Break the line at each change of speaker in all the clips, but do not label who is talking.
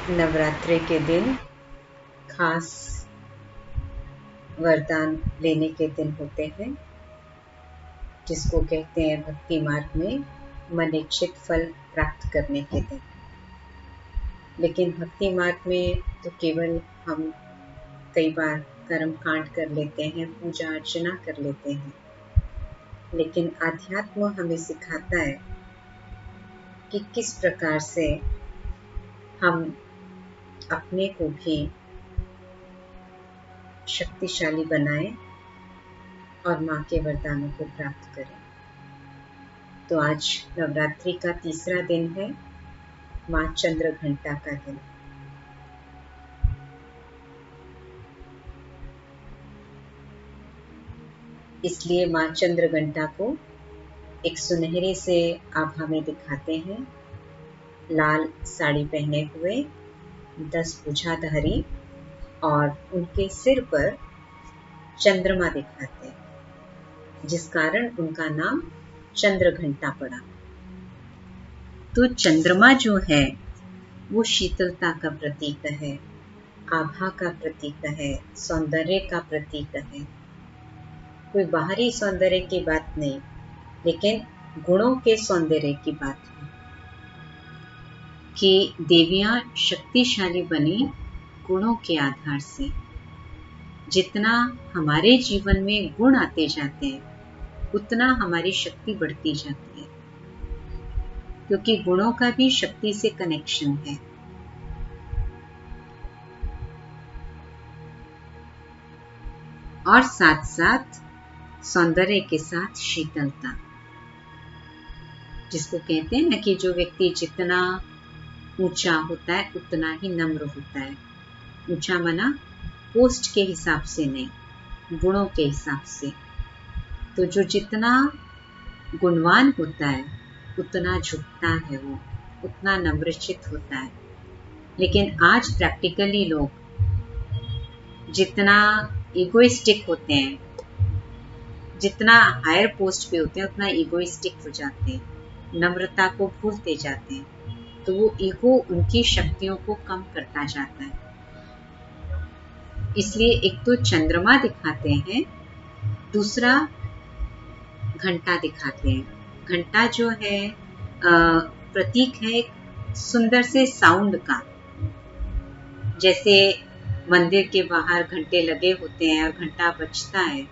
नवरात्रि के दिन खास वरदान लेने के दिन होते हैं, जिसको कहते हैं भक्ति मार्ग में मनीक्षित फल प्राप्त करने के दिन। लेकिन भक्ति मार्ग में तो केवल हम कई बार कर्म कांड कर लेते हैं, पूजा अर्चना कर लेते हैं, लेकिन आध्यात्म हमें सिखाता है कि किस प्रकार से हम अपने को भी शक्तिशाली बनाएं और माँ के वरदानों को प्राप्त करें। तो आज नवरात्रि का तीसरा दिन है, माँ चंद्र घंटा का दिन। इसलिए माँ चंद्र घंटा को एक सुनहरे से आभा में दिखाते हैं, लाल साड़ी पहने हुए, 10 भुजाधारी, और उनके सिर पर चंद्रमा दिखाते हैं, जिस कारण उनका नाम चंद्र घंटा पड़ा। तो चंद्रमा जो है वो शीतलता का प्रतीक है, आभा का प्रतीक है, सौंदर्य का प्रतीक है। कोई बाहरी सौंदर्य की बात नहीं, लेकिन गुणों के सौंदर्य की बात है कि देवियां शक्तिशाली बनी गुणों के आधार से। जितना हमारे जीवन में गुण आते जाते हैं, उतना हमारी शक्ति बढ़ती जाती है, क्योंकि गुणों का भी शक्ति से कनेक्शन है। और साथ साथ सौंदर्य के साथ शीतलता, जिसको कहते हैं ना कि जो व्यक्ति जितना ऊंचा होता है उतना ही नम्र होता है। ऊंचा मना पोस्ट के हिसाब से नहीं, गुणों के हिसाब से। तो जो जितना गुणवान होता है उतना झुकता है, वो उतना नम्रचित होता है। लेकिन आज प्रैक्टिकली लोग जितना इगोइस्टिक होते हैं, जितना हायर पोस्ट पे होते हैं, उतना इगोइस्टिक हो जाते हैं, नम्रता को भूलते जाते हैं। तो वो ईगो उनकी शक्तियों को कम करता जाता है। इसलिए एक तो चंद्रमा दिखाते हैं, दूसरा घंटा दिखाते हैं। घंटा जो है प्रतीक है सुंदर से साउंड का। जैसे मंदिर के बाहर घंटे लगे होते हैं और घंटा बजता है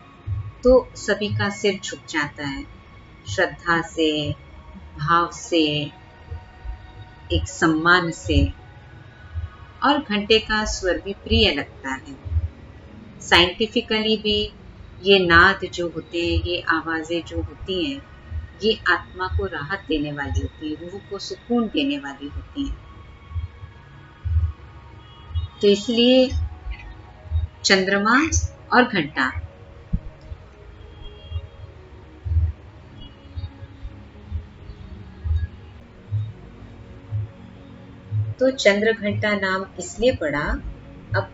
तो सभी का सिर झुक जाता है, श्रद्धा से, भाव से, एक सम्मान से। और घंटे का स्वर भी प्रिय लगता है। साइंटिफिकली भी ये नाद जो होते हैं, ये आवाजें जो होती हैं, ये आत्मा को राहत देने वाली होती है, रूह को सुकून देने वाली होती हैं। तो इसलिए चंद्रमा और घंटा, तो चंद्र घंटा नाम इसलिए पड़ा। अब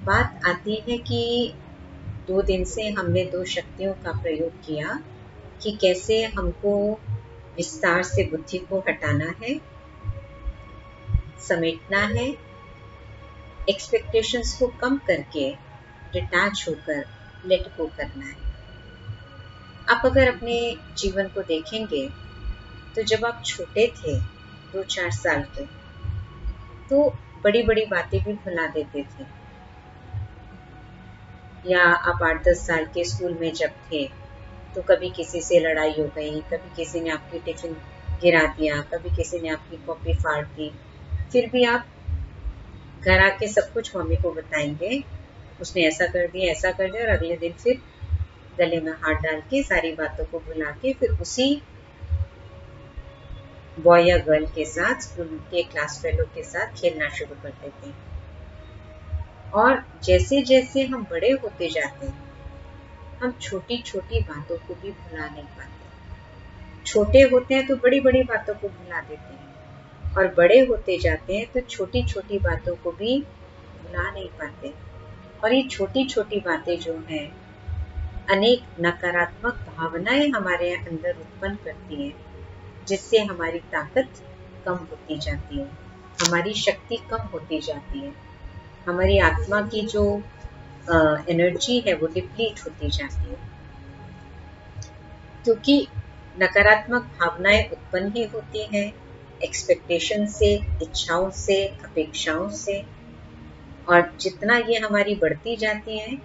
बात आती है कि 2 दिन से हमने 2 शक्तियों का प्रयोग किया कि कैसे हमको विस्तार से बुद्धि को हटाना है, समेटना है, एक्सपेक्टेशंस को कम करके डिटैच होकर लेट गो करना है। आप अगर अपने जीवन को देखेंगे तो जब आप छोटे थे, 2-4 साल के, तो बड़ी बड़ी बातें भी भुला देते थे। या आप 8-10 साल के स्कूल में जब थे तो कभी किसी से लड़ाई हो गई, कभी किसी ने आपकी टिफिन गिरा दिया, कभी किसी ने आपकी कॉपी फाड़ दी, फिर भी आप घर आके सब कुछ मम्मी को बताएंगे, उसने ऐसा कर दिया, ऐसा कर दिया, और अगले दिन फिर गले में हाथ डाल के सारी बातों को भुला के फिर उसी बॉय या गर्ल के साथ, स्कूल के क्लास फेलो के साथ खेलना शुरू कर देते हैं। और जैसे जैसे हम बड़े होते जाते हैं, हम छोटी छोटी बातों को भी भुला नहीं पाते। छोटे होते हैं तो बड़ी बड़ी बातों को भुला देते हैं, और बड़े होते जाते हैं तो छोटी छोटी बातों को भी भुला नहीं पाते। और ये छोटी छोटी बातें जो हैं, अनेक नकारात्मक भावनाएं हमारे अंदर उत्पन्न करती हैं, जिससे हमारी ताकत कम होती जाती है। हमारी शक्ति कम होती जाती है, हमारी आत्मा की जो एनर्जी है वो डिप्लीट होती जाती है, क्योंकि नकारात्मक भावनाएं उत्पन्न ही होती हैं एक्सपेक्टेशन से, इच्छाओं से, अपेक्षाओं से, और जितना ये हमारी बढ़ती जाती है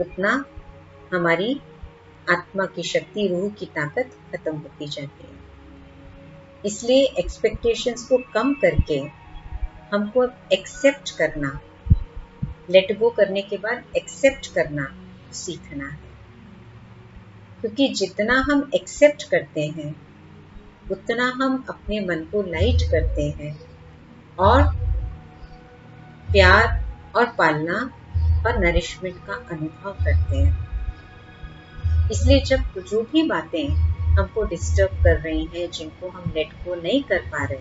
उतना हमारी आत्मा की शक्ति, रूह की ताकत खत्म होती जाती है। इसलिए एक्सपेक्टेशंस को कम करके हमको एक्सेप्ट करना, लेट गो करने के बाद एक्सेप्ट करना सीखना है, क्योंकि जितना हम एक्सेप्ट करते हैं उतना हम अपने मन को लाइट करते हैं और प्यार और पालना और नरिशमेंट का अनुभव करते हैं। इसलिए जब जो भी बातें हमको डिस्टर्ब कर रही हैं, जिनको हम लेट गो नहीं कर पा रहे,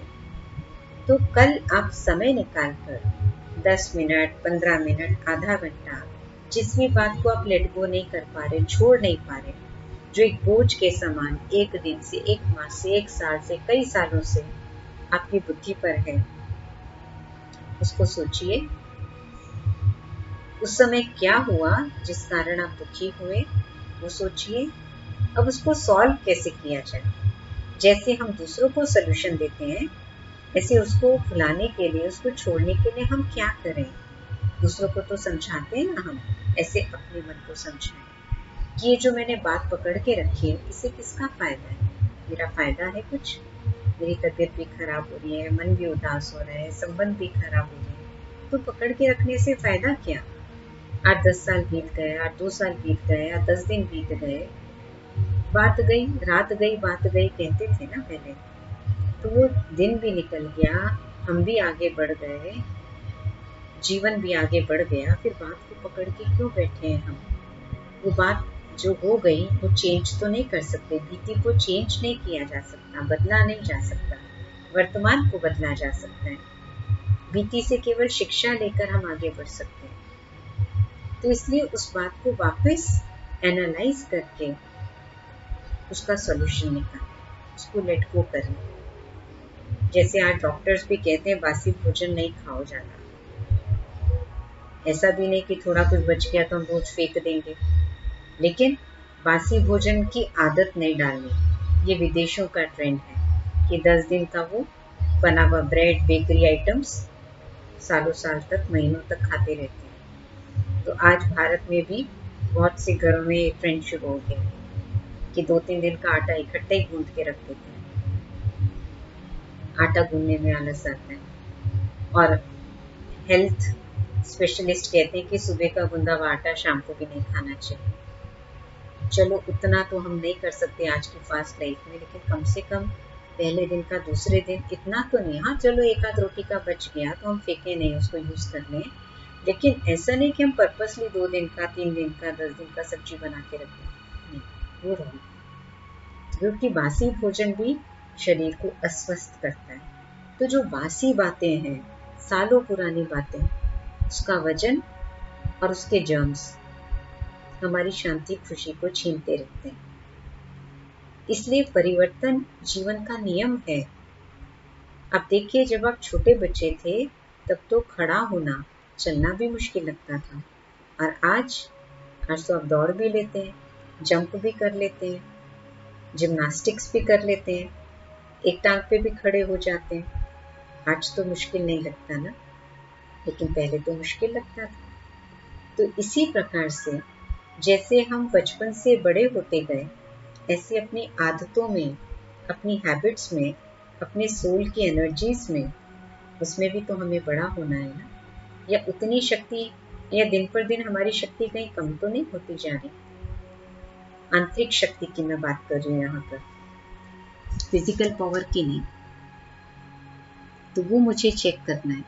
तो कल आप समय निकाल कर 10 मिनट, 15 मिनट, आधा घंटा, जिस भी बात को आप लेट गो नहीं कर पा रहे, छोड़ नहीं पा रहे, जो एक बोझ के समान एक दिन से, एक मास से, एक साल से, कई सालों से आपकी बुद्धि पर है, उसको सोचिए। उस समय क्या हुआ जिस कारण आप दुखी हुए, वो सोचिए। अब उसको सॉल्व कैसे किया जाए। जैसे हम दूसरों को सलूशन देते हैं, ऐसे उसको भुलाने के लिए, उसको छोड़ने के लिए हम क्या करें। दूसरों को तो समझाते हैं ना हम, ऐसे अपने मन को समझाएं कि ये जो मैंने बात पकड़ के रखी है, इससे किसका फायदा है। मेरा फायदा है कुछ, मेरी तबीयत भी खराब हो रही है, मन भी उदास हो रहा है, संबंध भी खराब हो रहे हैं, तो पकड़ के रखने से फायदा क्या। 8-10 साल बीत गए, 8-2 साल बीत गए, 10 दिन बीत गए, बात गई, रात गई, बात गई कहते थे ना पहले, तो वो दिन भी निकल गया, हम भी आगे बढ़ गए, जीवन भी आगे बढ़ गया, फिर बात को पकड़ के क्यों बैठे हैं हम। वो बात जो हो गई वो चेंज तो नहीं कर सकते, बीती को चेंज नहीं किया जा सकता, बदला नहीं जा सकता, वर्तमान को बदला जा सकता है, बीती से केवल शिक्षा लेकर हम आगे बढ़ सकते हैं। तो इसलिए उस बात को वापस एनालाइज करके उसका सॉल्यूशन निकालें, उसको लेट गो करें। जैसे आज डॉक्टर्स भी कहते हैं बासी भोजन नहीं खाओ ज्यादा, ऐसा भी नहीं कि थोड़ा कुछ बच गया तो हम रोज फेंक देंगे, लेकिन बासी भोजन की आदत नहीं डालनी। ये विदेशों का ट्रेंड है कि 10 दिन का वो बना हुआ ब्रेड, बेकरी आइटम्स सालों साल तक, महीनों तक खाते रहते हैं। तो आज भारत में भी बहुत से घरों में एक ट्रेंड शुरू हो गया कि 2-3 दिन का आटा इकट्ठा ही गूंद के रख देते हैं। आटा गूंदने में आलस आता है, और हेल्थ स्पेशलिस्ट कहते हैं कि सुबह का गूंदा हुआ आटा शाम को भी नहीं खाना चाहिए। चलो उतना तो हम नहीं कर सकते आज की फास्ट लाइफ में, लेकिन कम से कम पहले दिन का दूसरे दिन इतना तो नहीं। हाँ चलो एक आध रोटी का बच गया तो हम फेंके नहीं, उसको यूज कर लें, लेकिन ऐसा नहीं कि हम पर्पसली 2 दिन का, 3 दिन का, 10 दिन का सब्जी बना के रखें, नहीं, वो रॉन्ग। क्योंकि बासी भोजन भी शरीर को अस्वस्थ करता है। तो जो बासी बातें हैं, सालों पुरानी बातें, उसका वजन और उसके जर्म्स हमारी शांति खुशी को छीनते रहते हैं। इसलिए परिवर्तन जीवन का नियम है। अब देखिए, जब आप छोटे बच्चे थे तब तो खड़ा होना, चलना भी मुश्किल लगता था, और आज तो आप दौड़ भी लेते हैं, जंप भी कर लेते हैं, जिम्नास्टिक्स भी कर लेते हैं, एक टांग पे भी खड़े हो जाते हैं। आज तो मुश्किल नहीं लगता ना, लेकिन पहले तो मुश्किल लगता था। तो इसी प्रकार से जैसे हम बचपन से बड़े होते गए, ऐसे अपनी आदतों में, अपनी हैबिट्स में, अपने सोल की एनर्जीज में, उसमें भी तो हमें बड़ा होना है ना। या उतनी शक्ति, या दिन पर दिन हमारी शक्ति कहीं कम तो नहीं होती जा रही। आंतरिक शक्ति की मैं बात कर रही हूँ यहाँ पर, फिजिकल पावर की नहीं। तो वो मुझे चेक करना है,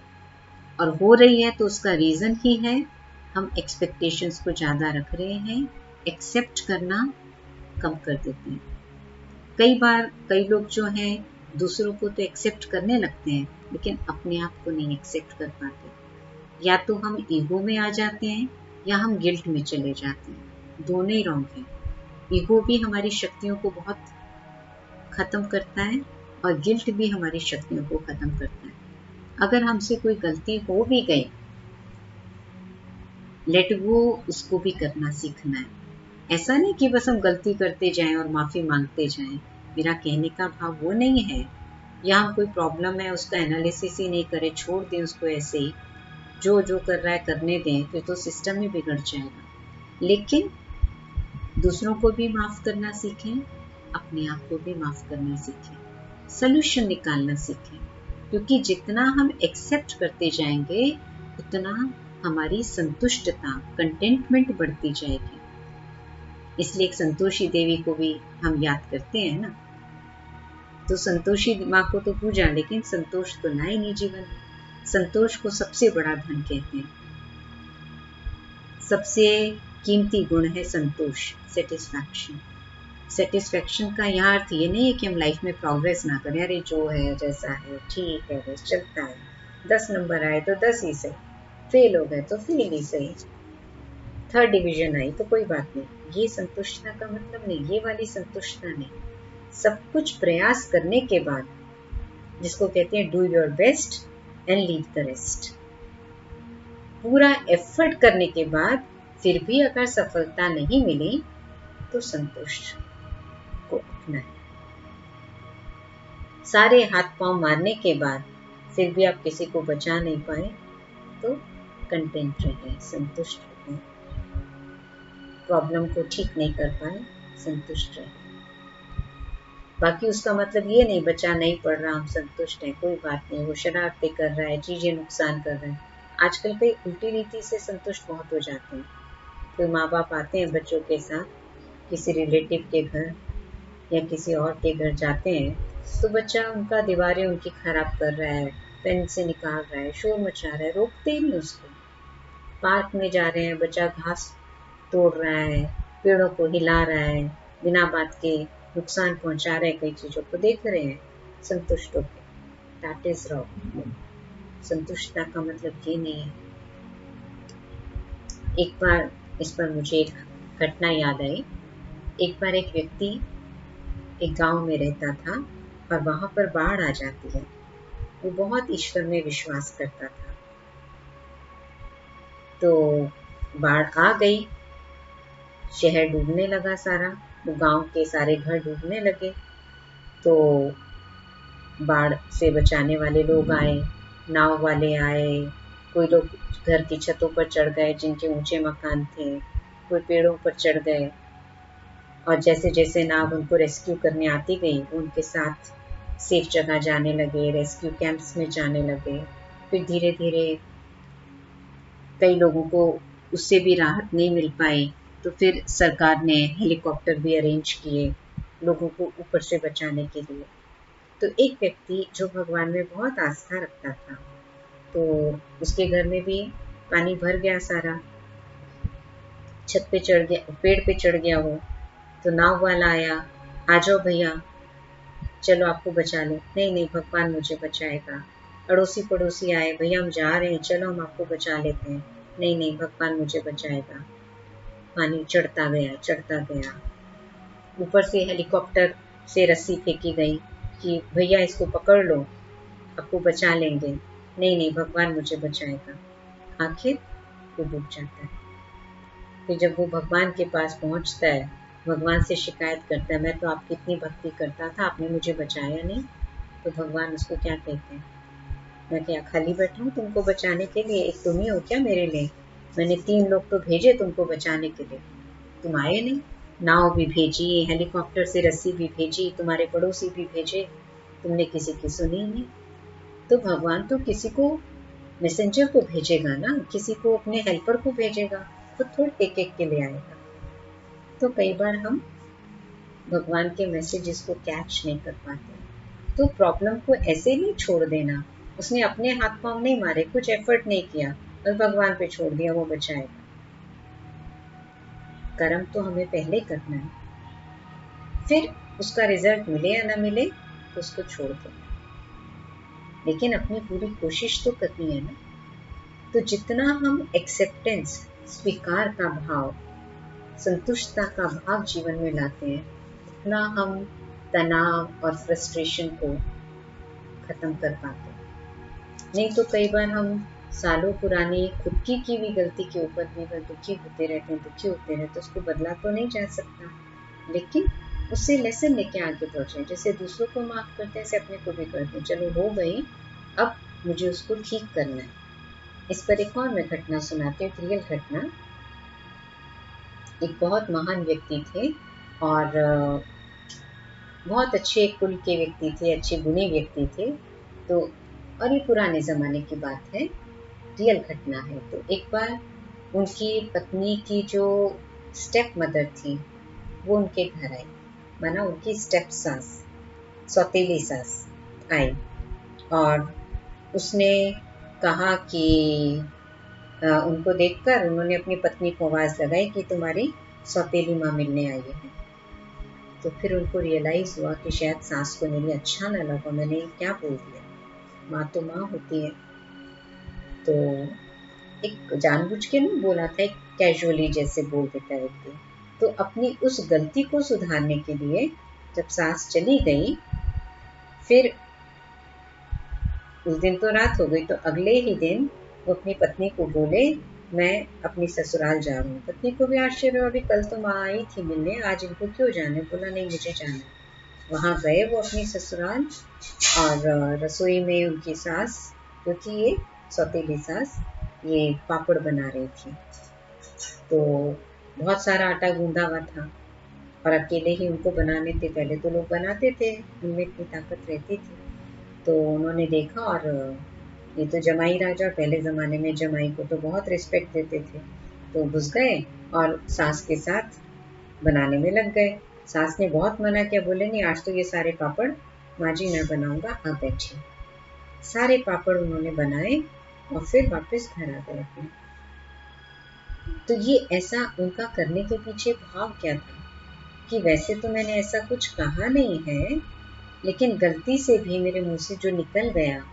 और हो रही है तो उसका रीजन ही है हम एक्सपेक्टेशंस को ज़्यादा रख रहे हैं, एक्सेप्ट करना कम कर देते हैं। कई बार कई लोग जो हैं दूसरों को तो एक्सेप्ट करने लगते हैं, लेकिन अपने आप को नहीं एक्सेप्ट कर पाते। या तो हम ईगो में आ जाते हैं या हम गिल्ट में चले जाते हैं, दोनों ही रॉन्ग है। ईगो भी हमारी शक्तियों को बहुत खत्म करता है, और गिल्ट भी हमारी शक्तियों को खत्म करता है। अगर हमसे कोई गलती हो भी गई, लेट गो उसको भी करना सीखना है। ऐसा नहीं कि बस हम गलती करते जाएं और माफी मांगते जाएं। मेरा कहने का भाव वो नहीं है। या हम कोई प्रॉब्लम है उसका एनालिसिस ही नहीं करें, छोड़ दें उसको ऐसे ही, जो जो कर रहा है करने दें, फिर तो सिस्टम ही बिगड़ जाएगा। लेकिन दूसरों को भी माफ करना सीखें, अपने आप को भी माफ करना सीखें, सलूशन निकालना सीखें। क्योंकि जितना हम एक्सेप्ट करते जाएंगे उतना हमारी संतुष्टता, कंटेंटमेंट बढ़ती जाएगी। इसलिए एक संतोषी देवी को भी हम याद करते हैं ना। तो संतोषी माँ को तो पूजा, लेकिन संतोष तो ना ही नहीं जीवन। संतोष को सबसे बड़ा धन कहते हैं। सबसे कीमती गुण है संतोष, सेटिस्फैक्शन। सेटिस्फैक्शन का यहाँ अर्थ ये नहीं है कि हम लाइफ में प्रोग्रेस ना करें। अरे जो है जैसा है ठीक है, बस चलता है, 10 नंबर आए तो 10 ही सही, फेल हो गए तो फेल ही सही, 3rd डिवीजन आई तो कोई बात नहीं। ये संतुष्टता का मतलब नहीं, ये वाली संतुष्टता नहीं। सब कुछ प्रयास करने के बाद, जिसको कहते हैं do your best and leave the rest, पूरा एफर्ट करने के बाद फिर भी अगर सफलता नहीं मिली तो संतोष को अपनाएं। सारे हाथ पांव मारने के बाद फिर भी आप किसी को बचा नहीं पाए तो कंटेंट रहें, संतुष्ट रहें। प्रॉब्लम को ठीक नहीं कर पाए, संतुष्ट रहें। बाकी उसका मतलब ये नहीं बचा नहीं पड़ रहा, हम संतुष्ट हैं, कोई बात नहीं, वो शरारतें कर रहा है, चीजें नुकसान कर रहे हैं। आजकल कई उल्टी रीति से संतुष्ट बहुत हो जाते हैं। कोई माँ बाप आते हैं बच्चों के साथ किसी रिलेटिव के घर या किसी और के घर जाते हैं, तो बच्चा उनका दीवारें उनकी खराब कर रहा है, पेन से निकाल रहा है, शोर मचा रहा है, रोकते ही नहीं उसको। पार्क में जा रहे हैं, बच्चा घास तोड़ रहा है, पेड़ों को हिला रहा है, बिना बात के नुकसान पहुंचा रहे हैं, कई चीजों को देख रहे हैं, संतुष्ट होकर। That is wrong. संतुष्टता का मतलब ये नहीं है। एक बार इस पर मुझे एक घटना याद आई। एक बार एक व्यक्ति एक गांव में रहता था और वहां पर बाढ़ आ जाती है। वो बहुत ईश्वर में विश्वास करता था। तो बाढ़ आ गई, शहर डूबने लगा सारा, वो गांव के सारे घर डूबने लगे। तो बाढ़ से बचाने वाले लोग आए, नाव वाले आए, कोई लोग घर की छतों पर चढ़ गए जिनके ऊंचे मकान थे, कोई पेड़ों पर चढ़ गए, और जैसे जैसे नाव उनको रेस्क्यू करने आती गई वो उनके साथ सेफ जगह जाने लगे, रेस्क्यू कैंप्स में जाने लगे। फिर धीरे धीरे कई लोगों को उससे भी राहत नहीं मिल पाई, तो फिर सरकार ने हेलीकॉप्टर भी अरेंज किए लोगों को ऊपर से बचाने के लिए। तो एक व्यक्ति जो भगवान में बहुत आस्था रखता था, तो उसके घर में भी पानी भर गया सारा, छत पे चढ़ गया, पेड़ पे चढ़ गया वो। तो नाव वाला आया, आ जाओ भैया चलो आपको बचा ले। नहीं नहीं भगवान मुझे बचाएगा। अड़ोसी पड़ोसी आए, भैया हम जा रहे हैं, चलो हम आपको बचा लेते हैं। नहीं नहीं भगवान मुझे बचाएगा। पानी चढ़ता गया चढ़ता गया। ऊपर से हेलीकॉप्टर से रस्सी फेंकी गई कि भैया इसको पकड़ लो, आपको बचा लेंगे। नहीं नहीं भगवान मुझे बचाएगा। आखिर वो डूब जाता है। फिर जब वो भगवान के पास पहुंचता है, भगवान से शिकायत करता है, मैं तो आपकी इतनी भक्ति करता था, आपने मुझे बचाया नहीं। तो भगवान उसको क्या कहते हैं, मैं क्या खाली बैठा हूँ तुमको बचाने के लिए? एक तुम ही हो क्या मेरे लिए? मैंने 3 लोग तो भेजे तुमको बचाने के लिए, तुम आए नहीं। नाव भी भेजी, हेलीकॉप्टर से रस्सी भी भेजी, तुम्हारे पड़ोसी भी भेजे, तुमने किसी की सुनी ही नहीं। तो भगवान तो किसी को मैसेंजर को भेजेगा ना, किसी को अपने हेल्पर को भेजेगा, खुद थोड़ी एक एक के लिए आएगा। तो कई बार हम भगवान के मैसेजेस को कैच नहीं कर पाते। तो प्रॉब्लम को ऐसे नहीं छोड़ देना। उसने अपने हाथ पांव नहीं मारे, कुछ एफर्ट नहीं किया और भगवान पे छोड़ दिया वो बचाएगा। कर्म तो हमें पहले करना है, फिर उसका रिजल्ट मिले या ना मिले तो उसको छोड़ दो, लेकिन अपनी पूरी कोशिश तो करनी है ना। तो जितना हम एक्सेप्टेंस, स्वीकार का भाव, संतुष्टता का भाव जीवन में लाते हैं, उतना हम तनाव और फ्रस्ट्रेशन को खत्म कर पाते हैं। नहीं तो कई बार हम सालों पुरानी खुद की भी गलती के ऊपर भी वह दुखी होते रहते हैं, दुखी होते रहते, उसको बदला तो नहीं जा सकता, लेकिन उससे लेसन लेके आगे बढ़ जाए। जैसे दूसरों को माफ करते हैं, ऐसे अपने को भी करते हैं। चलो हो गई, अब मुझे उसको ठीक करना है। इस पर एक और मैं घटना सुनाती हूँ, एक रियल घटना। एक बहुत महान व्यक्ति थे और बहुत अच्छे कुल के व्यक्ति थे, अच्छे गुणी व्यक्ति थे। तो और ये पुराने ज़माने की बात है, रियल घटना है। तो एक बार उनकी पत्नी की जो स्टेप मदर थी, वो उनके घर आई, माना उनकी स्टेप सास, सौतेली सास आई, और उसने कहा कि उनको देखकर उन्होंने अपनी पत्नी को आवाज़ लगाई कि तुम्हारी सौतेली माँ मिलने आई है। तो फिर उनको रियलाइज़ हुआ कि शायद सास को मेरी अच्छा ना लगा, मैंने क्या बोल दिया, माँ तो माँ होती है। तो एक जानबूझ के नहीं बोला था, एक कैजुअली जैसे बोल देता है व्यक्ति। तो अपनी उस गलती को सुधारने के लिए जब सास चली गई, फिर उस दिन तो रात हो गई, तो अगले ही दिन वो अपनी पत्नी को बोले मैं अपनी ससुराल जा रहा हूँ। पत्नी को भी आश्चर्य हुआ, अभी कल तो माँ आई थी मिलने, आज इनको क्यों जाना है? बोला नहीं, मुझे जाना है। वहाँ गए वो अपनी ससुराल, और रसोई में उनकी सास, क्योंकि ये सौतेली सास, ये पापड़ बना रही थी। तो बहुत सारा आटा गूंदा हुआ था और अकेले ही उनको बनाने थे। पहले तो लोग बनाते थे, उनमें इतनी ताकत रहती थी। तो उन्होंने देखा, और ये तो जमाई राजा, पहले ज़माने में जमाई को तो बहुत रिस्पेक्ट देते थे, तो घुस गए और सास के साथ बनाने में लग गए। सास ने बहुत मना किया, बोले नहीं आज तो ये सारे पापड़ माँ जी मैं बनाऊंगा, आप बैठिए। सारे पापड़ उन्होंने बनाए और फिर वापस घर आ गए अपने। तो ये ऐसा उनका करने के पीछे भाव क्या था कि वैसे तो मैंने ऐसा कुछ कहा नहीं है, लेकिन गलती से भी मेरे मुंह से जो निकल गया,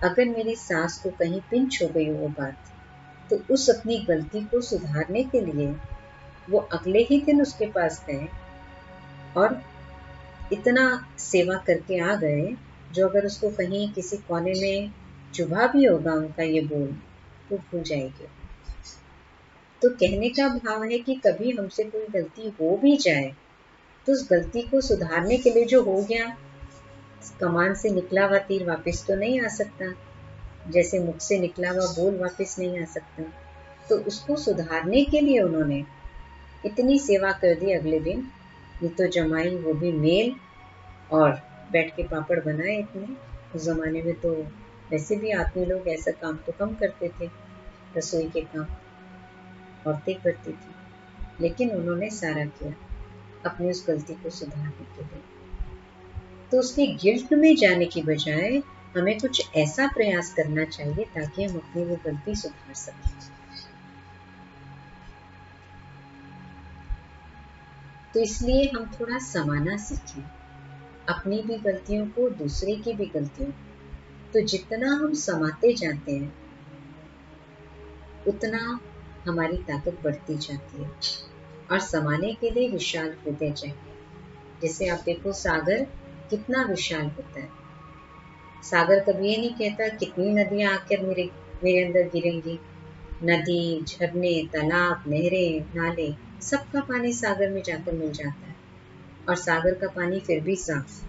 अगर मेरी सास को कहीं पिंच हो गई वो बात, तो उस अपनी गलती को सुधारने के लिए वो अगले ही दिन उसके पास गए और इतना सेवा करके आ गए, जो अगर उसको कहीं किसी कोने में चुभा भी होगा उनका ये बोल, तो भूल जाएगी। तो कहने का भाव है कि कभी हमसे कोई गलती हो भी जाए, तो उस गलती को सुधारने के लिए जो हो गया, कमान से निकला हुआ तीर वापस तो नहीं आ सकता, जैसे मुख से निकला हुआ बोल वापस नहीं आ सकता। तो उसको सुधारने के लिए उन्होंने इतनी सेवा कर दी अगले दिन। ये तो जमाई, वो भी मेल, और बैठ के पापड़ बनाए इतने। उस जमाने में तो वैसे भी आदमी लोग ऐसा काम तो कम करते थे, रसोई के काम औरतें करती थी, लेकिन उन्होंने सारा किया अपनी उस गलती को सुधारने के लिए। तो उसके गिल्ट में जाने की बजाय हमें कुछ ऐसा प्रयास करना चाहिए ताकि हम अपनी वो गलती सुधार सकें। तो इसलिए हम थोड़ा समाना सीखें, अपनी भी गलतियों को, दूसरे की भी गलतियों को। तो जितना हम समाते जाते हैं, उतना हमारी ताकत बढ़ती जाती है। और समाने के लिए विशाल हृदय चाहिए। जैसे आप देखो, सागर कितना विशाल होता है। सागर कभी ये नहीं कहता कितनी नदियां आकर मेरे मेरे अंदर गिरेंगी। नदी, झरने, तालाब, नहरें, नाले, सबका पानी सागर में जाकर मिल जाता है। और सागर का पानी फिर भी साफ,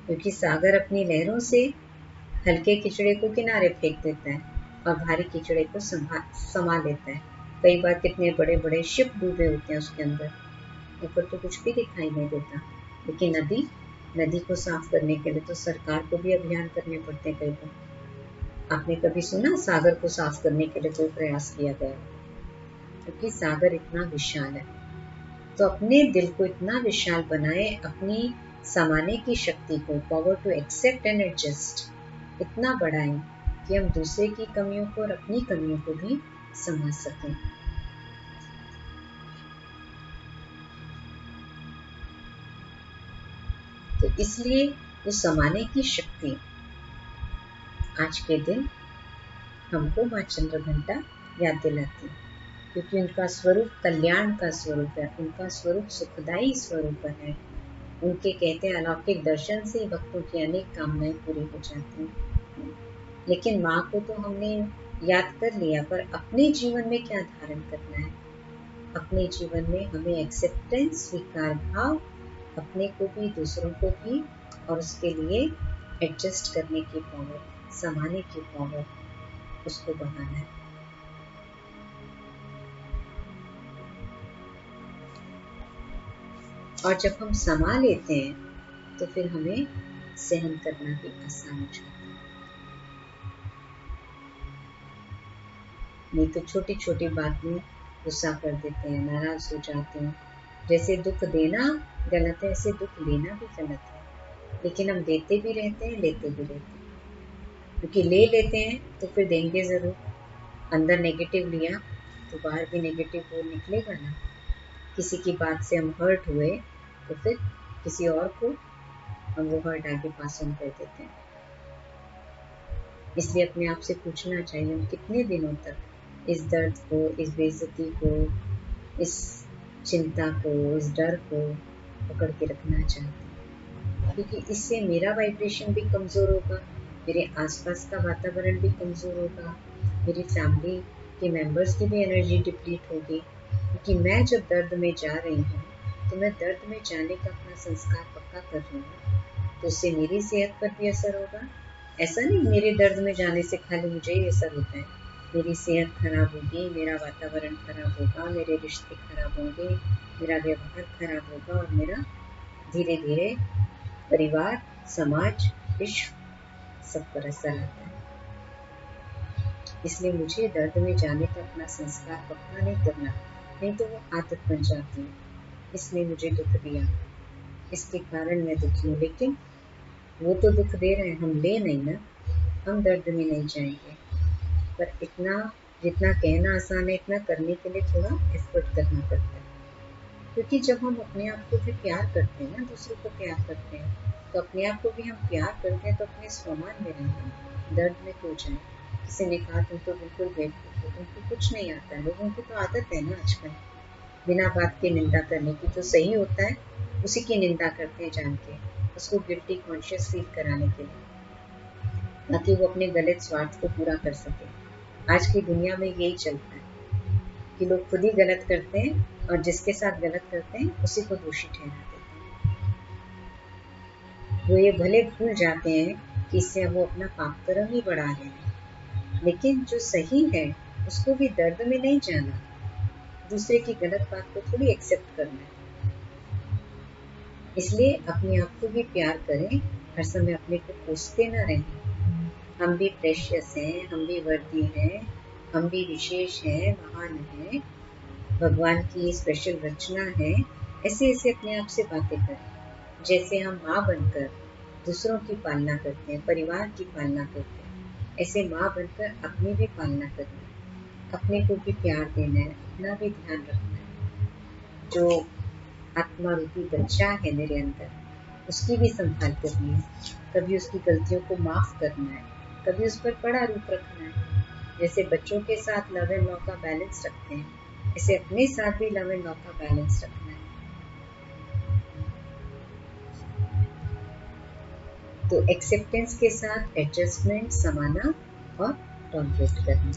क्योंकि सागर अपनी लहरों से हल्के कीचड़े को किनारे फेंक देता है और भारी कीचड़े को समा लेता है। कई बार कितने बड़े बड़े शिप डूबे होते हैं उसके अंदर, ऊपर तो कुछ भी दिखाई नहीं देता। लेकिन नदी, नदी को साफ करने के लिए तो सरकार को भी अभियान करने पड़ते हैं कई बार। आपने कभी सुना सागर को साफ करने के लिए कोई प्रयास किया गया? क्योंकि सागर इतना विशाल है। तो अपने दिल को इतना विशाल बनाए, अपनी समाने की शक्ति को, power to accept and adjust, इतना बढ़ाएं कि हम दूसरे की कमियों को और अपनी कमियों को भी समझ सकें। तो इसलिए उस समाने की शक्ति आज के दिन हमको माँ चंद्रघंटा याद दिलाती है, क्योंकि उनका स्वरूप कल्याण का स्वरूप है, उनका स्वरूप सुखदायी स्वरूप है। उनके कहते हैं अलौकिक दर्शन से भक्तों की अनेक कामनाएं पूरी हो जाती हैं। लेकिन माँ को तो हमने याद कर लिया, पर अपने जीवन में क्या धारण करना है? अपने जीवन में हमें एक्सेप्टेंस, स्वीकार भाव, अपने को भी दूसरों को भी, और उसके लिए एडजस्ट करने की पावर, समाने की पावर, उसको बढ़ाना है। और जब हम समा लेते हैं तो फिर हमें सहन करना भी आसान हो जाता है। नहीं तो छोटी छोटी बात में गुस्सा कर देते हैं, नाराज हो जाते हैं। जैसे दुख देना गलत है, ऐसे दुख लेना भी गलत है। लेकिन हम देते भी रहते हैं, लेते भी रहते हैं, क्योंकि ले लेते हैं तो फिर देंगे जरूर। अंदर नेगेटिव लिया तो बाहर भी नेगेटिव बोल निकलेगा ना। किसी की बात से हम हर्ट हुए तो फिर किसी और को हम वो हर्ट आगे पास ऑन कर देते हैं। इसलिए अपने आप से पूछना चाहिए, हम कितने दिनों तक इस दर्द को, इस बेइज्जती को, इस चिंता को, इस डर को पकड़ के रखना चाहते हैं? क्योंकि इससे मेरा वाइब्रेशन भी कमज़ोर होगा, मेरे आसपास का वातावरण भी कमज़ोर होगा, मेरी फैमिली के मेंबर्स की भी एनर्जी डिप्लीट होगी। क्योंकि मैं जब दर्द में जा रही हूँ तो मैं दर्द में जाने का अपना संस्कार पक्का कर रही हूँ, तो उससे मेरी सेहत पर भी असर होगा। ऐसा नहीं मेरे दर्द में जाने से खाली मुझे ही असर होता है, मेरी सेहत खराब होगी, मेरा वातावरण खराब होगा, मेरे रिश्ते खराब होंगे, मेरा व्यवहार खराब होगा, और मेरा धीरे धीरे परिवार, समाज, विश्व सब पर असर आता है। इसलिए मुझे दर्द में जाने का अपना संस्कार पक्का नहीं करना, नहीं तो वो आदत बन जाती है। इसने मुझे दुख दिया, इसके कारण मैं दुखी हूँ। लेकिन वो तो दुख दे रहे हैं, हम ले नहीं ना, हम दर्द में नहीं जाएंगे। पर इतना जितना कहना आसान है, इतना करने के लिए थोड़ा एफर्ट करना पड़ता है। क्योंकि जब हम अपने आप को भी प्यार करते हैं ना, दूसरों को प्यार करते हैं, तो अपने आप को भी हम प्यार करते हैं तो अपने स्वमान में रहेंगे, दर्द में खो जाए। किसी ने कहा तुम तो बिल्कुल बेवकूफ हो, तुमको कुछ नहीं आता है। लोगों की तो आदत है ना आजकल बिना बात की निंदा करने की। जो सही होता है उसी की निंदा करते हैं जान के, उसको गिल्टी कॉन्शियस फील कराने के लिए, ताकि वो अपने गलत स्वार्थ को पूरा कर सके। आज की दुनिया में यही चलता है कि लोग खुद ही गलत करते हैं और जिसके साथ गलत करते हैं उसी को दोषी ठहरा देते हैं। वो ये भले भूल जाते हैं कि इससे वो अपना पाप कर्म ही बढ़ा रहे हैं, लेकिन जो सही है उसको भी दर्द में नहीं जाना, दूसरे की गलत बात को थोड़ी एक्सेप्ट करना है। इसलिए अपने आप को भी प्यार करें, हर समय अपने को कोसते ना रहें। हम भी प्रेशियस हैं, हम भी वर्दी हैं, हम भी विशेष हैं, महान हैं, भगवान की स्पेशल रचना है। ऐसे ऐसे अपने आप से बातें करें। जैसे हम माँ बनकर दूसरों की पालना करते हैं, परिवार की पालना करते हैं, ऐसे माँ बनकर अपनी भी पालना करनी है। अपने को भी प्यार देना है, अपना भी ध्यान रखना है। जो आत्मा रूपी बच्चा है मेरे अंदर, उसकी भी संभाल करनी है। कभी उसकी गलतियों को माफ करना है, कभी उस पर बड़ा रूप रखना है। जैसे बच्चों के साथ लव एंड लॉ का बैलेंस रखते हैं, ऐसे अपने साथ भी लव एंड लॉ का बैलेंस रखना है। तो एक्सेप्टेंस के साथ एडजस्टमेंट, समाना और टॉलरेट करना।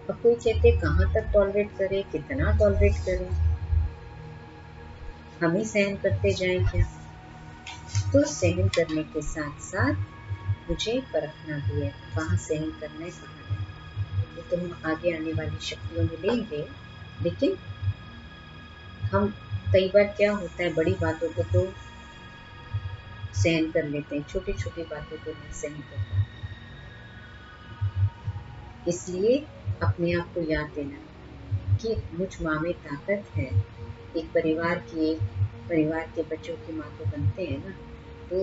अब कोई कहते कहाँ तक टॉलरेट करें, कितना टॉलरेट करें, हम ही सहन करते जाएं क्या? तो सहन करने के साथ साथ मुझे परखना भी है, कहाँ सहन करना है, कहाँ नहीं। वो तो हम आगे आने वाली शक्तियों में लेंगे। लेकिन हम कई बार क्या होता है, बड़ी बातों को तो सहन कर लेते हैं, छोटी छोटी बातों को नहीं सहन कर पाते। इसलिए अपने आप को याद देना कि मुझ माँ में ताकत है। एक परिवार के बच्चों की माँ तो बनते हैं ना, तो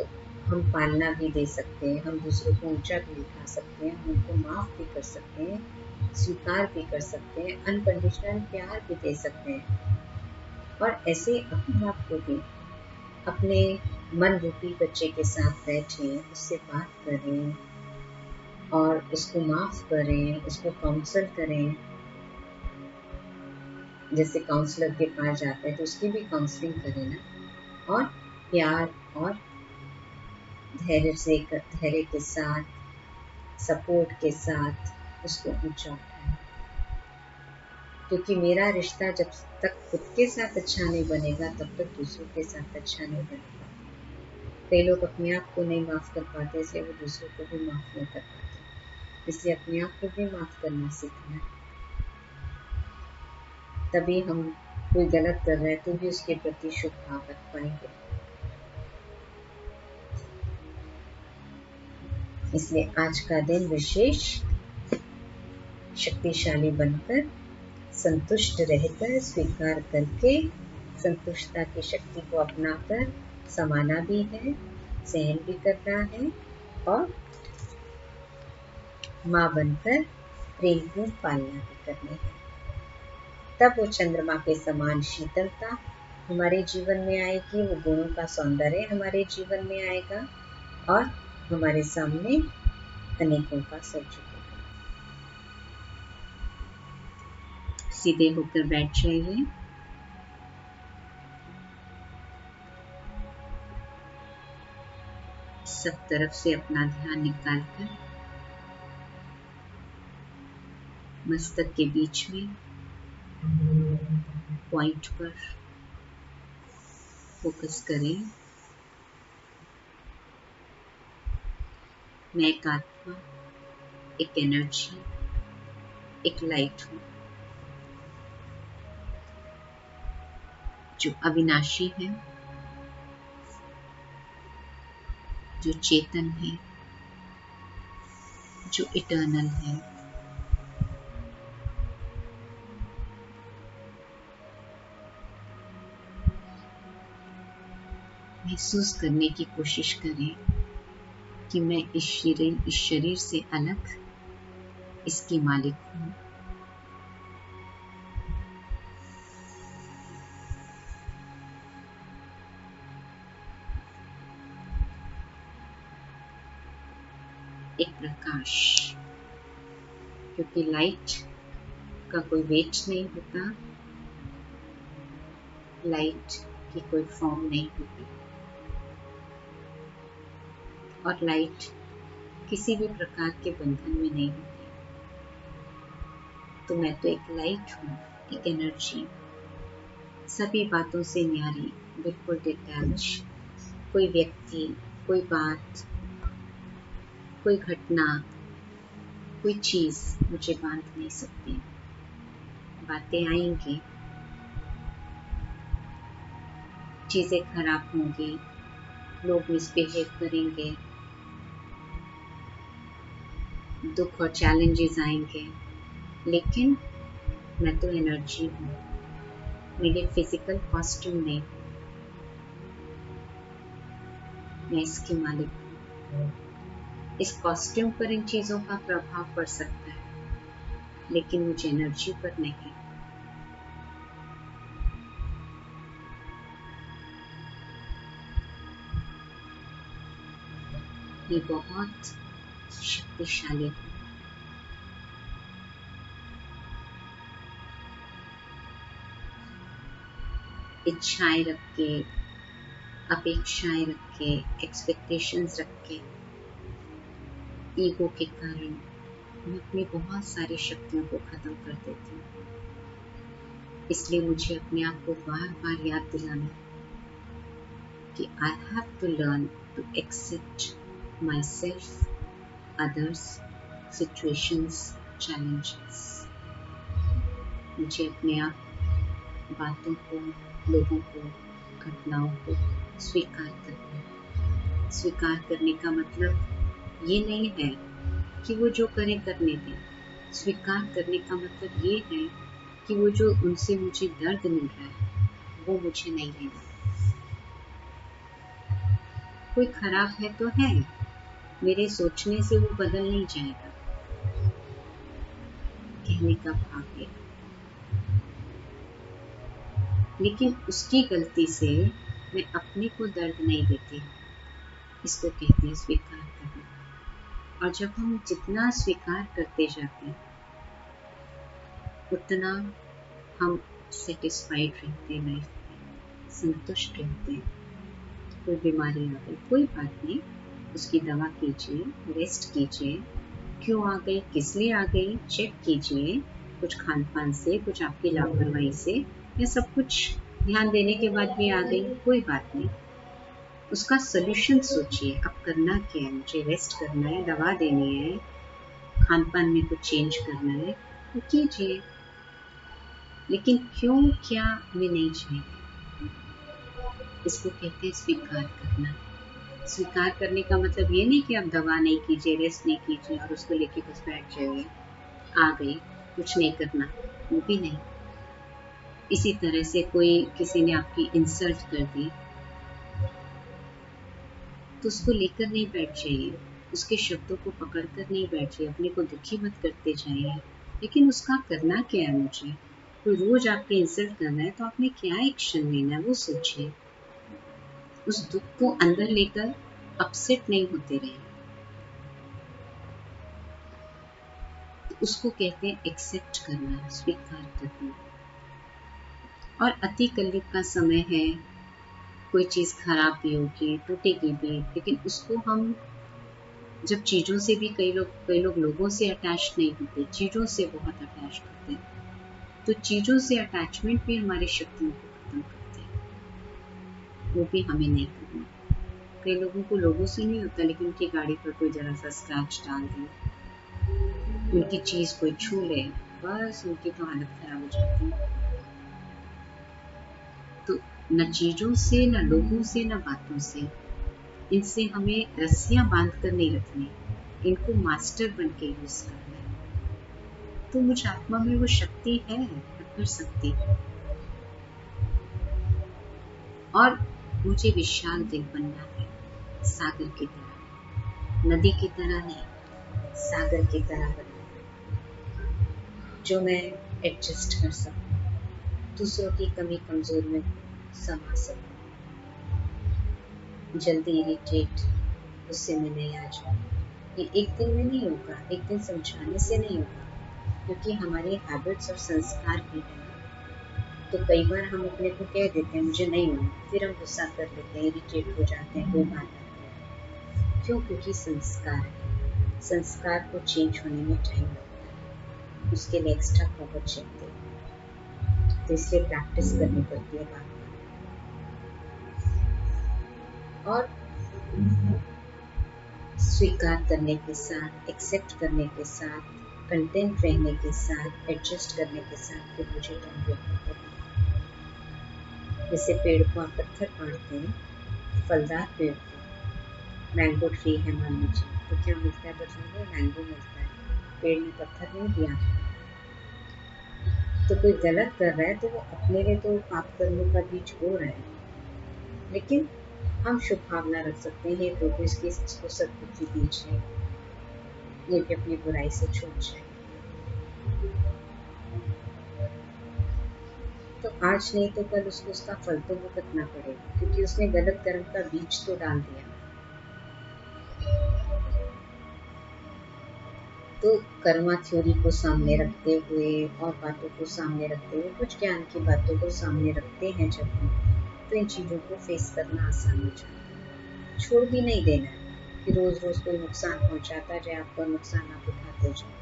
हम पालना भी दे सकते हैं, हम दूसरों को ऊंचा भी उठा सकते हैं, हम उनको माफ भी कर सकते हैं, स्वीकार भी कर सकते हैं, अनकंडीशनल प्यार भी दे सकते हैं। और ऐसे अपने आप को भी अपने मन रूपी बच्चे के साथ बैठें, उससे बात करें और उसको माफ करें, उसको काउंसल करें। जैसे काउंसलर के पास जाते हैं तो उसकी भी काउंसलिंग करें ना, और प्यार और धैर्य के साथ सपोर्ट के साथ उसको ऊंचा उठाएं, क्योंकि मेरा रिश्ता जब तक खुद के साथ अच्छा नहीं बनेगा तब तक दूसरों के साथ अच्छा नहीं बनेगा। कई लोग अपने आप को नहीं माफ कर पाते, इसलिए वो दूसरों को भी माफ नहीं कर पाते। इसलिए अपने आप को भी माफ करना सीखना है, तभी हम कोई गलत कर रहे हैं तो भी उसके प्रति शुभ भाव रख पाएंगे। इसलिए आज का दिन विशेष शक्तिशाली बनकर, संतुष्ट रहकर, स्वीकार करके, संतुष्टता की शक्ति को अपनाकर समाना भी है, सहन भी करना है और माँ बनकर प्रेम को पालना भी करनी है। तब वो चंद्रमा के समान शीतलता हमारे जीवन में आएगी, वो गुणों का सौंदर्य हमारे जीवन में आएगा और हमारे सामने अनेकों का सच झुकेगा। सीधे होकर बैठ जाइए। सब तरफ से अपना ध्यान निकालकर मस्तक के बीच में पॉइंट पर फोकस करें। मैं एक आत्मा, एक एनर्जी, एक लाइट हूँ जो अविनाशी है, जो चेतन है, जो इटर्नल है। महसूस करने की कोशिश करें कि मैं इस शरीर से अलग इसकी मालिक हूँ। एक प्रकाश, क्योंकि लाइट का कोई वेट नहीं होता, लाइट की कोई फॉर्म नहीं होती और लाइट किसी भी प्रकार के बंधन में नहीं होती। तो मैं तो एक लाइट हूँ, एक एनर्जी, सभी बातों से न्यारी, बिल्कुल डिटैच। कोई व्यक्ति, कोई बात, कोई घटना, कोई चीज मुझे बांध नहीं सकती। बातें आएंगी, चीजें खराब होंगी, लोग मिसबिहेव करेंगे, दुख और चैलेंजेस आएंगे, लेकिन मैं तो एनर्जी हूँ, मैं ये फिजिकल कॉस्ट्यूम नहीं हूँ, मैं इसकी मालिक हूँ। इस कॉस्ट्यूम पर इन चीजों का प्रभाव पड़ सकता है, लेकिन मुझे एनर्जी पर नहीं। ये बहुत शक्तिशाली है। इच्छाएं रख के, अपेक्षाएं रख के, एक्सपेक्टेशंस रख के, ईगो के कारण मैं अपनी बहुत सारी शक्तियों को खत्म कर देती हूँ। इसलिए मुझे अपने आप को बार बार याद दिलाना कि I have to learn to accept myself, others, situations, challenges. मुझे अपने आप, बातों को, लोगों को, घटनाओं को स्वीकार करना है। स्वीकार करने का मतलब ये नहीं है कि वो जो करें करने दें। स्वीकार करने का मतलब ये है कि वो जो उनसे मुझे दर्द मिल रहा है वो मुझे नहीं लेना। कोई खराब है तो है, मेरे सोचने से वो बदल नहीं जाएगा। कहने का भाव है, लेकिन उसकी गलती से मैं अपने को दर्द नहीं देती। इसको कहते हैं स्वीकार करना। और जब हम जितना स्वीकार करते जाते हैं उतना हम सेटिस्फाइड रहते हैं, लाइफ में संतुष्ट रहते हैं। कोई बीमारी आ गई, कोई बात नहीं, उसकी दवा कीजिए, रेस्ट कीजिए, क्यों आ गई, किस लिए आ गई, चेक कीजिए। कुछ खान पान से, कुछ आपकी लापरवाही से, या सब कुछ ध्यान देने के बाद भी आ गई, कोई बात नहीं। उसका सोल्यूशन सोचिए। अब करना क्या है, मुझे रेस्ट करना है, दवा देनी है, खान पान में कुछ चेंज करना है, तो कीजिए। लेकिन क्यों क्या में नहीं चाहिए। इसको कहते हैं स्वीकार करना। स्वीकार करने का मतलब ये नहीं कि आप दवा नहीं कीजिए, रेस्ट नहीं कीजिए और उसको लेके बस बैठ जाइए, आ गई कुछ नहीं करना, वो भी नहीं। इसी तरह से कोई किसी ने आपकी इंसल्ट कर दी तो उसको लेकर नहीं बैठ जाइए, उसके शब्दों को पकड़कर नहीं बैठ जाइए, अपने को दुखी मत करते जाइए। लेकिन उसका करना क्या है मुझे। कोई रोज आपके इंसल्ट कर रहा है तो आपने क्या एक्शन लेना है वो सोचिए। उस दुख को अंदर लेकर अपसेट नहीं होते रहिए। तो उसको कहते हैं एक्सेप्ट करना, स्वीकार करना। और अति कलयुग का समय है, कोई चीज खराब भी होगी, टूटेगी भी, लेकिन उसको हम जब चीजों से भी कई लोग लोगों से अटैच नहीं होते, चीजों से बहुत अटैच होते हैं, तो चीजों से अटैचमेंट भी हमारी शक्तियों को खत्म करते हैं, वो भी हमें नहीं करना। कई लोगों को लोगों से नहीं होता, लेकिन उनकी गाड़ी पर कोई जरा सा स्क्रैच डाल दे, उनकी चीज कोई छू ले, बस उनकी तो हालत खराब हो जाती है। तो न चीजों से, न लोगों से, न बातों से, इनसे हमें रस्सियां बांध कर नहीं रखनी, इनको मास्टर बन के यूज करना है। तो मुझ आत्मा में वो शक्ति है, मैं कर सकती हूँ। और मुझे विशाल दिल बनना है, सागर की तरह, नदी की तरह नहीं, सागर की तरह बनना है, जो मैं एडजस्ट कर सकूं, दूसरों की कमी कमजोरी में समा सकूं, जल्दी इरिटेट गुस्से में नहीं आ जाऊं। ये एक दिन में नहीं होगा, एक दिन समझाने से नहीं होगा, क्योंकि हमारी हैबिट्स और संस्कार भी है ना। तो कई बार हम अपने को कह देते हैं मुझे नहीं होना, फिर हम गुस्सा कर लेते हैं, इरिटेट हो जाते हैं, कोई बात नहीं। क्यों? क्योंकि संस्कार है, संस्कार को चेंज होने में टाइम लगता है, उसके लिए एक्स्ट्रा पावर चाहिए, तो इसलिए प्रैक्टिस करनी पड़ती है बार बार। और स्वीकार करने के साथ, एक्सेप्ट करने के साथ, कंटेंट रहने के साथ, एडजस्ट करने के साथ फिर मुझे टर्न करना पड़ेगा। जैसे पेड़ को आप पत्थर काटते हैं, फलदार पेड़ को, मैंगो ट्री है मान लीजिए, तो क्या मिलता है बदले में? मैंगो मिलता है, पेड़ ने पत्थर नहीं दिया। तो कोई गलत कर रहा है तो वो अपने लिए तो पाप कर्मों का बीज बो रहा है, लेकिन हम शुभ भावना रख सकते हैं, हे प्रभु इसकी सद्बुद्धि दीजिए, ये भी अपनी बुराई से छूट जाए। तो आज नहीं तो कल उसको उसका फल तो भुगतना पड़ेगा, क्योंकि उसने गलत कर्म का बीज तो डाल दिया। तो कर्मा थ्योरी को सामने रखते हुए और बातों को सामने रखते हुए, कुछ ज्ञान की बातों को सामने रखते हैं जब हम, तो इन चीजों को फेस करना आसान हो जाता है। छोड़ भी नहीं देना है कि रोज रोज कोई नुकसान पहुंचाता जाए, आपका नुकसान आप उठाते जाए।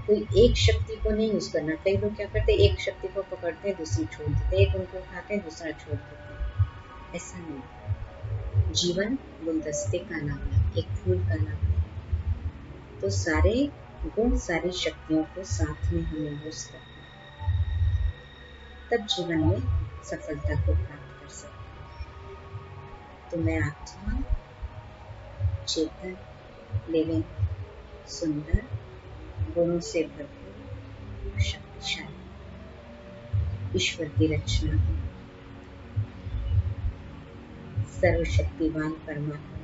कोई एक शक्ति को नहीं यूज करना। कई लोग क्या करते हैं, एक शक्ति को पकड़ते हैं, दूसरी छोड़ देते हैं, एक उनको उठाते हैं, दूसरा छोड़ देते हैं। ऐसा नहीं। जीवन गुलदस्ते का नाम है, एक फूल का नाम है। तो सारे गुण, सारी शक्तियों को साथ में हमें यूज करना है, तब जीवन में सफलता को प्राप्त कर सकते हैं। तो मैं आत्मा, चेतन, लिविंग, सुंदर, गुणों से भरपूर, शक्तिशाली ईश्वर की रचना हूँ, सर्वशक्तिवान परमात्मा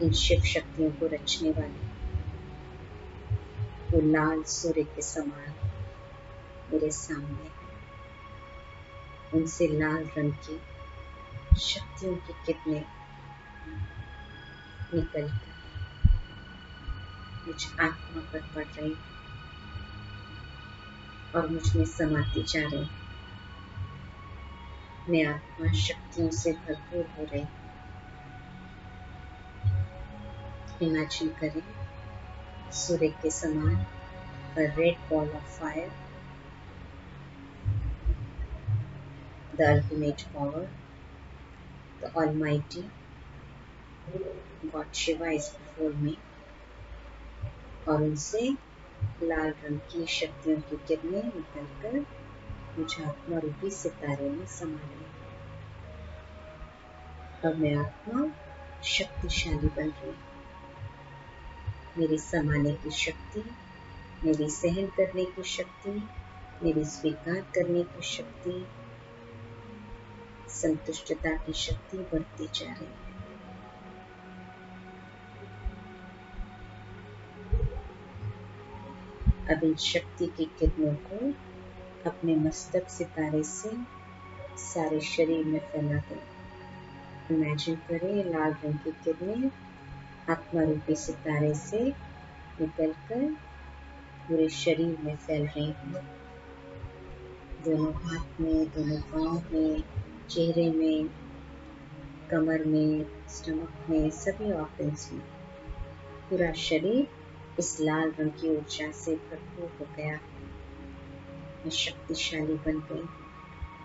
इन शिव शक्तियों को रचने वाले, वो लाल सूर्य के समान मेरे सामने है। उनसे लाल रंग की शक्तियों की किरणें निकलकर मुझ आत्मा पर पड़ रही और मुझ में समाती जा रही। मैं आत्मा शक्तियों से भरपूर हो रही। इमेजिन करें सूर्य के समान, a red ball of fire, the ultimate power, the Almighty God Shiva is before me, और उनसे लाल रंग की शक्तियों की किरणें निकलकर मुझे आत्मा रूपी सितारे में समा गई। अब मैं आत्मा शक्तिशाली बन रही हूँ। मेरी समाने की शक्ति, मेरी सहन करने की शक्ति, मेरी स्वीकार करने की शक्ति, संतुष्टता की शक्ति बढ़ती जा रही है। अब इन शक्ति की किरणों को अपने मस्तक सितारे से सारे शरीर में फैला दें। इमेजिन करें लाल रंग की किरणें आत्मा रूपी सितारे से निकलकर पूरे शरीर में फैल रही हैं। दोनों हाथ में, दोनों पाँव में, चेहरे में, कमर में, स्टमक में, सभी ऑर्गन्स में। पूरा शरीर इस लाल रंग की ऊर्जा से भरपूर हो गया है। मैं शक्तिशाली बन गई।